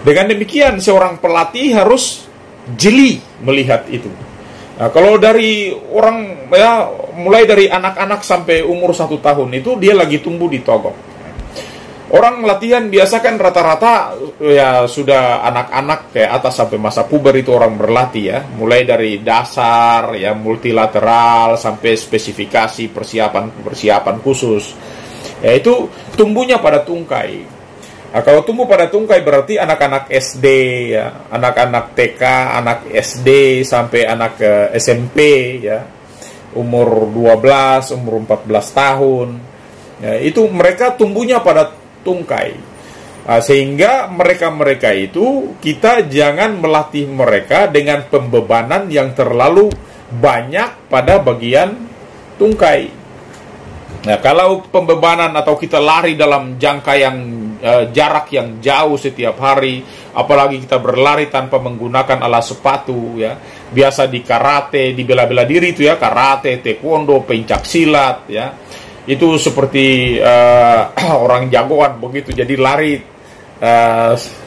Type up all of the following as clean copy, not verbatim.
Dengan demikian seorang pelatih harus jeli melihat itu. Nah, kalau dari orang ya, mulai dari anak-anak sampai umur 1 tahun itu dia lagi tumbuh di togok. Orang latihan biasa kan rata-rata ya sudah anak-anak kayak atas sampai masa puber itu orang berlatih ya, mulai dari dasar ya multilateral sampai spesifikasi persiapan khusus. Ya itu tumbuhnya pada tungkai. Nah, kalau tumbuh pada tungkai berarti anak-anak SD ya, anak-anak TK, anak SD sampai anak SMP ya, umur 12, umur 14 tahun. Ya, itu mereka tumbuhnya pada tungkai. Nah, sehingga mereka-mereka itu kita jangan melatih mereka dengan pembebanan yang terlalu banyak pada bagian tungkai. Nah, kalau pembebanan atau kita lari dalam jangka yang jarak yang jauh setiap hari, apalagi kita berlari tanpa menggunakan alas sepatu ya, biasa di karate, di bela-bela diri itu ya, karate, taekwondo, pencak silat ya, itu seperti orang jagoan begitu, jadi lari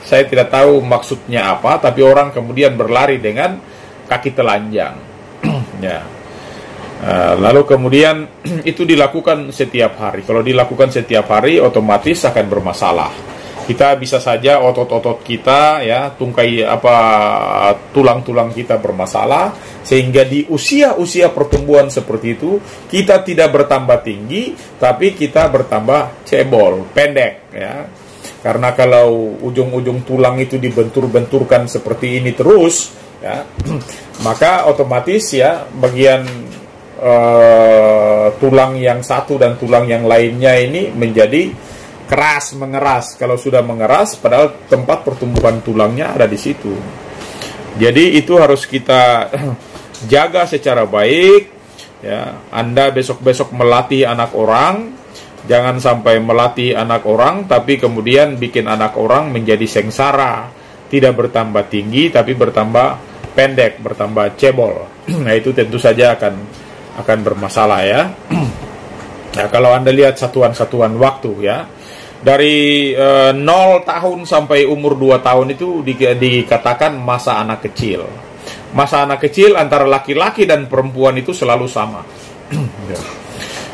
saya tidak tahu maksudnya apa, tapi orang kemudian berlari dengan kaki telanjang ya. Lalu kemudian itu dilakukan setiap hari. Kalau dilakukan setiap hari otomatis akan bermasalah. Kita bisa saja otot-otot kita ya, tungkai tulang-tulang kita bermasalah sehingga di usia-usia pertumbuhan seperti itu kita tidak bertambah tinggi tapi kita bertambah cebol, pendek ya. Karena kalau ujung-ujung tulang itu dibentur-benturkan seperti ini terus ya, maka otomatis ya bagian tulang yang satu dan tulang yang lainnya ini menjadi keras, mengeras. Kalau sudah mengeras, padahal tempat pertumbuhan tulangnya ada di situ. Jadi itu harus kita jaga secara baik. Ya, Anda besok-besok melatih anak orang, jangan sampai melatih anak orang, tapi kemudian bikin anak orang menjadi sengsara, tidak bertambah tinggi, tapi bertambah pendek, bertambah cebol. Nah itu tentu saja akan bermasalah ya. Nah, kalau Anda lihat satuan-satuan waktu ya, dari 0 tahun sampai umur 2 tahun itu dikatakan masa anak kecil. Masa anak kecil antara laki-laki dan perempuan itu selalu sama.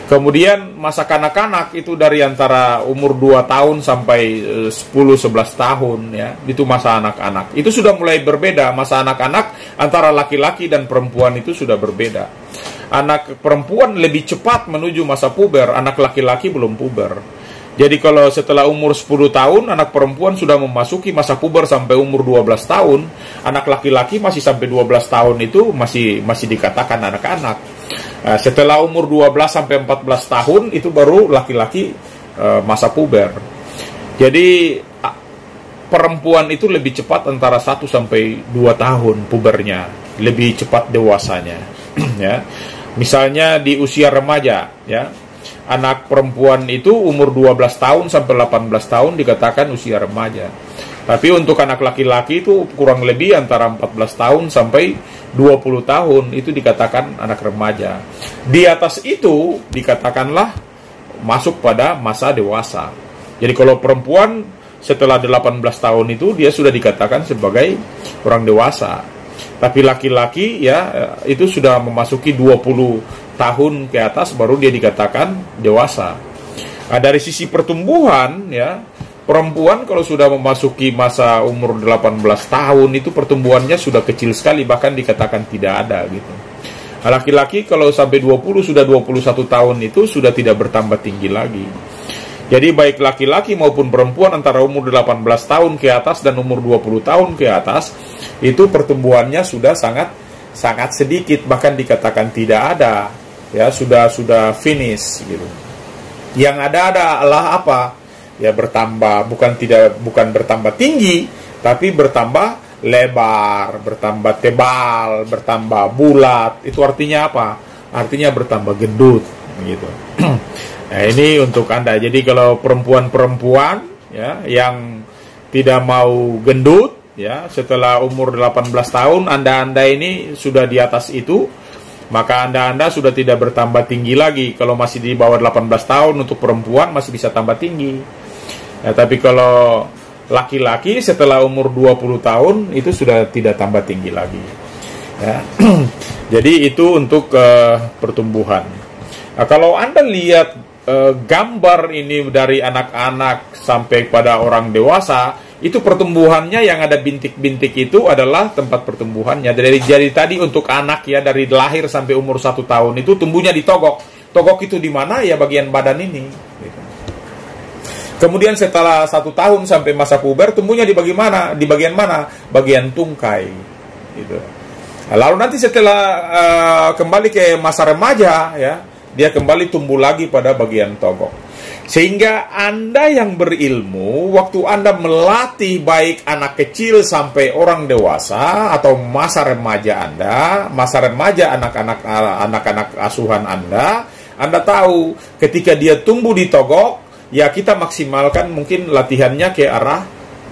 Kemudian masa kanak-kanak itu dari antara umur 2 tahun sampai 10-11 tahun ya, itu masa anak-anak. Itu sudah mulai berbeda, masa anak-anak antara laki-laki dan perempuan itu sudah berbeda. Anak perempuan lebih cepat menuju masa puber, anak laki-laki belum puber. Jadi kalau setelah umur 10 tahun, anak perempuan sudah memasuki masa puber sampai umur 12 tahun, anak laki-laki masih sampai 12 tahun itu masih dikatakan anak-anak. Nah, setelah umur 12 sampai 14 tahun itu baru laki-laki masa puber. Jadi perempuan itu lebih cepat antara 1 sampai 2 tahun pubernya, lebih cepat dewasanya. Ya. Misalnya di usia remaja, ya, anak perempuan itu umur 12 tahun sampai 18 tahun dikatakan usia remaja. Tapi untuk anak laki-laki itu kurang lebih antara 14 tahun sampai 20 tahun itu dikatakan anak remaja. Di atas itu dikatakanlah masuk pada masa dewasa. Jadi kalau perempuan setelah 18 tahun itu dia sudah dikatakan sebagai orang dewasa. Tapi laki-laki ya itu sudah memasuki 20 tahun ke atas baru dia dikatakan dewasa. Nah, dari sisi pertumbuhan ya, perempuan kalau sudah memasuki masa umur 18 tahun itu pertumbuhannya sudah kecil sekali, bahkan dikatakan tidak ada gitu. Nah, laki-laki kalau sampai 20 sudah 21 tahun itu sudah tidak bertambah tinggi lagi. Jadi baik laki-laki maupun perempuan antara umur 18 tahun ke atas dan umur 20 tahun ke atas itu pertumbuhannya sudah sangat sedikit, bahkan dikatakan tidak ada. Ya, sudah finish gitu. Yang ada adalah apa? Ya bertambah, bukan bertambah tinggi, tapi bertambah lebar, bertambah tebal, bertambah bulat. Itu artinya apa? Artinya bertambah gendut gitu. Nah, ini untuk Anda. Jadi kalau perempuan-perempuan ya yang tidak mau gendut ya setelah umur 18 tahun, Anda ini sudah di atas itu, maka Anda sudah tidak bertambah tinggi lagi. Kalau masih di bawah 18 tahun untuk perempuan masih bisa tambah tinggi. Ya, tapi kalau laki-laki setelah umur 20 tahun itu sudah tidak tambah tinggi lagi. Ya. Jadi itu untuk pertumbuhan. Nah, kalau Anda lihat gambar ini dari anak-anak sampai pada orang dewasa, itu pertumbuhannya yang ada bintik-bintik itu adalah tempat pertumbuhannya. Jadi tadi untuk anak ya, dari lahir sampai umur 1 tahun itu tumbuhnya di togok. Togok itu di mana? Ya bagian badan ini. Gitu. Kemudian setelah 1 tahun sampai masa puber, tumbuhnya di bagian mana? Bagian tungkai. Gitu. Nah, lalu nanti setelah kembali ke masa remaja, ya, dia kembali tumbuh lagi pada bagian togok. Sehingga Anda yang berilmu, waktu Anda melatih baik anak kecil sampai orang dewasa atau masa remaja Anda, masa remaja anak-anak asuhan Anda tahu ketika dia tumbuh di togok, ya kita maksimalkan mungkin latihannya ke arah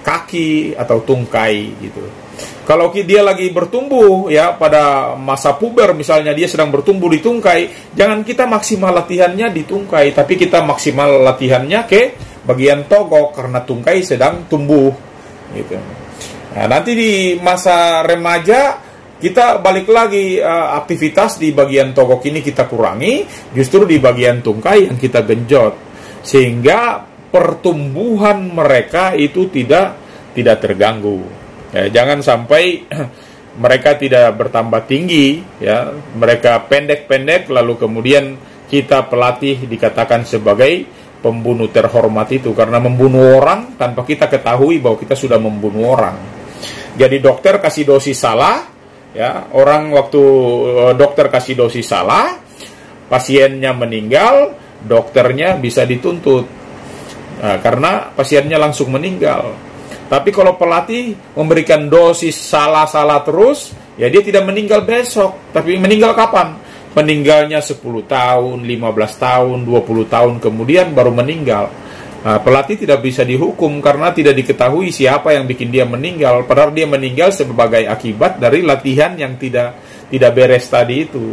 kaki atau tungkai gitu. Kalau dia lagi bertumbuh ya pada masa puber misalnya, dia sedang bertumbuh di tungkai, jangan kita maksimal latihannya di tungkai, tapi kita maksimal latihannya ke bagian togok karena tungkai sedang tumbuh gitu. Nah, nanti di masa remaja kita balik lagi, aktivitas di bagian togok ini kita kurangi, justru di bagian tungkai yang kita genjot, sehingga pertumbuhan mereka itu tidak terganggu. Ya, jangan sampai mereka tidak bertambah tinggi, ya, mereka pendek-pendek, lalu kemudian kita pelatih dikatakan sebagai pembunuh terhormat itu, karena membunuh orang tanpa kita ketahui bahwa kita sudah membunuh orang. Jadi dokter kasih dosis salah, ya, orang waktu dokter kasih dosis salah, pasiennya meninggal, dokternya bisa dituntut karena pasiennya langsung meninggal. Tapi kalau pelatih memberikan dosis salah-salah terus, ya dia tidak meninggal besok, tapi meninggal kapan? Meninggalnya 10 tahun, 15 tahun, 20 tahun kemudian baru meninggal. Nah, pelatih tidak bisa dihukum karena tidak diketahui siapa yang bikin dia meninggal, padahal dia meninggal sebagai akibat dari latihan yang tidak beres tadi itu.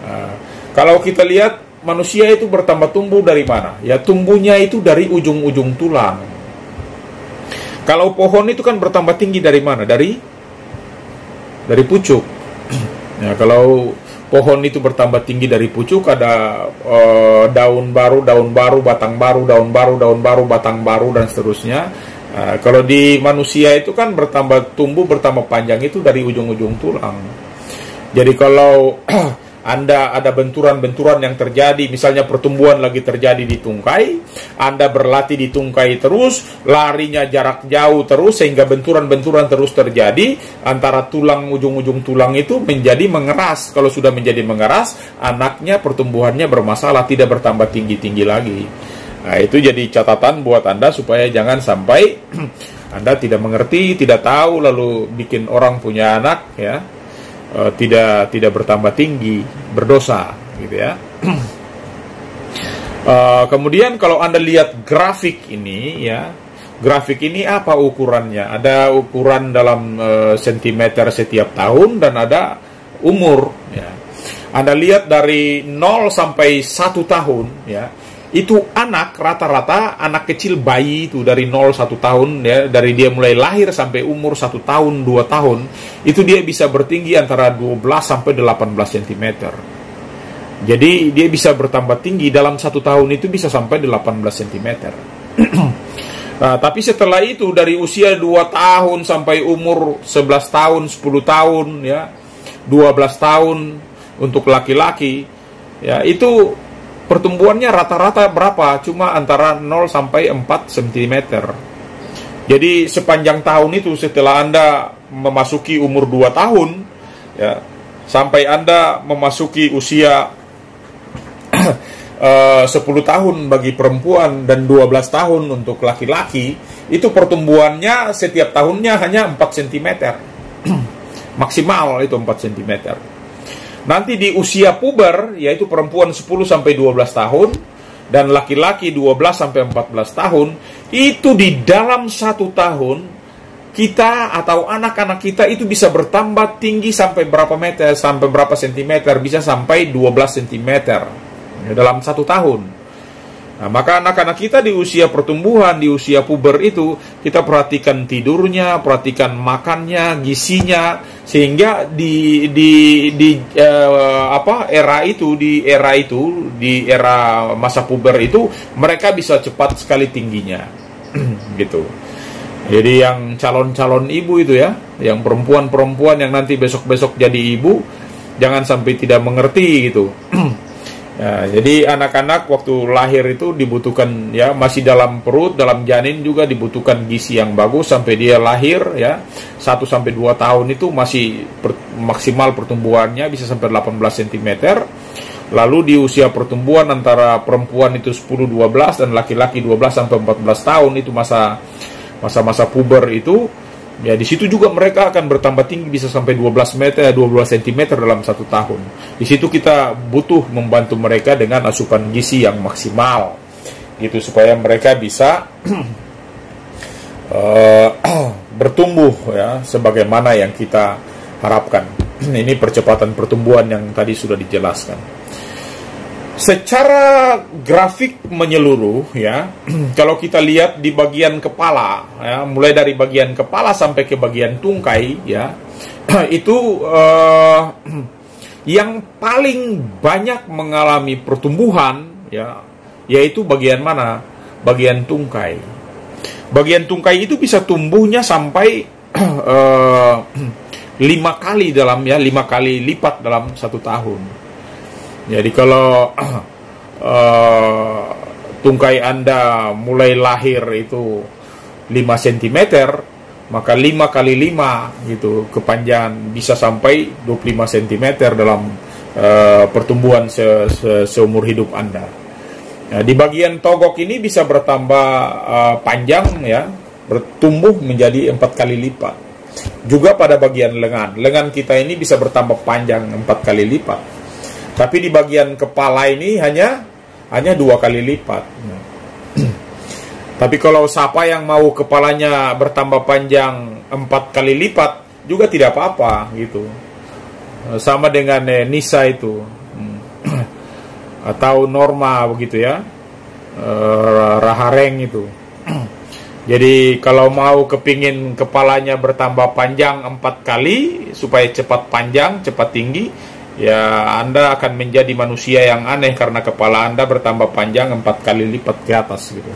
Nah, kalau kita lihat manusia itu bertambah tumbuh dari mana? Ya tumbuhnya itu dari ujung-ujung tulang. Kalau pohon itu kan bertambah tinggi dari mana? Dari pucuk. Ya, kalau pohon itu bertambah tinggi dari pucuk, ada daun baru, batang baru, daun baru, batang baru, dan seterusnya. Kalau di manusia itu kan tumbuh bertambah panjang itu dari ujung-ujung tulang. Jadi kalau Anda ada benturan-benturan yang terjadi, misalnya pertumbuhan lagi terjadi di tungkai, Anda berlatih di tungkai terus, larinya jarak jauh terus, sehingga benturan-benturan terus terjadi antara tulang, ujung-ujung tulang itu menjadi mengeras. Kalau sudah menjadi mengeras, anaknya pertumbuhannya bermasalah, tidak bertambah tinggi-tinggi lagi. Nah, itu jadi catatan buat Anda supaya jangan sampai Anda tidak mengerti, tidak tahu, lalu bikin orang punya anak, ya, tidak bertambah tinggi, berdosa gitu ya. Kemudian kalau Anda lihat grafik ini, ya, grafik ini apa ukurannya? Ada ukuran dalam sentimeter setiap tahun dan ada umur, ya. Anda lihat dari 0 sampai 1 tahun, ya, itu anak rata-rata, anak kecil bayi itu dari 0-1 tahun, ya, dari dia mulai lahir sampai umur 1 tahun 2 tahun, itu dia bisa bertinggi antara 12 sampai 18 cm. Jadi dia bisa bertambah tinggi dalam 1 tahun itu bisa sampai 18 cm. Nah, tapi setelah itu dari usia 2 tahun sampai umur 11 tahun, 10 tahun, ya, 12 tahun untuk laki-laki, ya, itu pertumbuhannya rata-rata berapa? Cuma antara 0 sampai 4 cm. Jadi sepanjang tahun itu setelah Anda memasuki umur 2 tahun, ya, sampai Anda memasuki usia 10 tahun bagi perempuan dan 12 tahun untuk laki-laki, itu pertumbuhannya setiap tahunnya hanya 4 cm. Maksimal itu 4 cm. Nanti di usia puber, yaitu perempuan 10 sampai 12 tahun dan laki-laki 12 sampai 14 tahun, itu di dalam 1 tahun kita atau anak-anak kita itu bisa bertambah tinggi sampai berapa meter, sampai berapa sentimeter, bisa sampai 12 cm dalam 1 tahun. Nah, maka anak-anak kita di usia pertumbuhan, di usia puber itu, kita perhatikan tidurnya, perhatikan makannya, gizinya, sehingga di era masa puber itu mereka bisa cepat sekali tingginya, gitu. Jadi yang calon-calon ibu itu ya, yang perempuan-perempuan yang nanti besok-besok jadi ibu, jangan sampai tidak mengerti gitu. Ya, jadi anak-anak waktu lahir itu dibutuhkan ya, masih dalam perut, dalam janin juga dibutuhkan gizi yang bagus sampai dia lahir ya. 1-2 tahun itu masih maksimal pertumbuhannya bisa sampai 18 cm. Lalu di usia pertumbuhan antara perempuan itu 10-12 dan laki-laki 12-14 tahun itu masa puber itu. Ya, di situ juga mereka akan bertambah tinggi bisa sampai 12 cm dalam 1 tahun. Di situ kita butuh membantu mereka dengan asupan gizi yang maksimal, gitu supaya mereka bisa bertumbuh ya sebagaimana yang kita harapkan. Ini percepatan pertumbuhan yang tadi sudah dijelaskan. Secara grafik menyeluruh ya, kalau kita lihat di bagian kepala ya, mulai dari bagian kepala sampai ke bagian tungkai ya, itu yang paling banyak mengalami pertumbuhan ya, yaitu bagian mana? Bagian tungkai. Bagian tungkai itu bisa tumbuhnya sampai 5 kali 5 kali lipat dalam 1 tahun. Jadi kalau tungkai Anda mulai lahir itu 5 cm, maka 5 kali 5 gitu kepanjangan bisa sampai 25 cm dalam pertumbuhan seumur hidup Anda. Nah, di bagian togok ini bisa bertambah panjang ya, bertumbuh menjadi 4 kali lipat. Juga pada bagian lengan kita ini bisa bertambah panjang 4 kali lipat. Tapi di bagian kepala ini hanya 2 kali lipat. Tapi kalau siapa yang mau kepalanya bertambah panjang 4 kali lipat juga tidak apa-apa gitu. Sama dengan Nisa itu atau Norma begitu ya, Rahareng itu. Jadi kalau mau kepingin kepalanya bertambah panjang 4 kali supaya cepat panjang, cepat tinggi, ya Anda akan menjadi manusia yang aneh karena kepala Anda bertambah panjang 4 kali lipat ke atas gitu.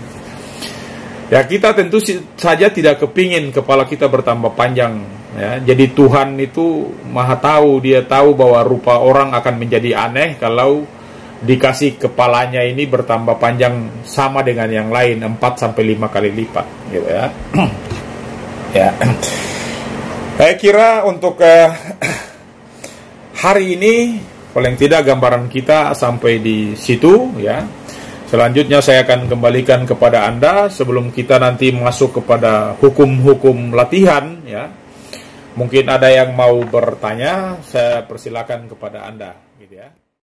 Ya kita tentu saja tidak kepingin kepala kita bertambah panjang ya. Jadi Tuhan itu maha tahu, dia tahu bahwa rupa orang akan menjadi aneh kalau dikasih kepalanya ini bertambah panjang sama dengan yang lain 4-5 kali lipat gitu ya. Ya. Saya kira untuk hari ini paling tidak gambaran kita sampai di situ ya. Selanjutnya saya akan kembalikan kepada Anda sebelum kita nanti masuk kepada hukum-hukum latihan ya. Mungkin ada yang mau bertanya, saya persilakan kepada Anda gitu ya.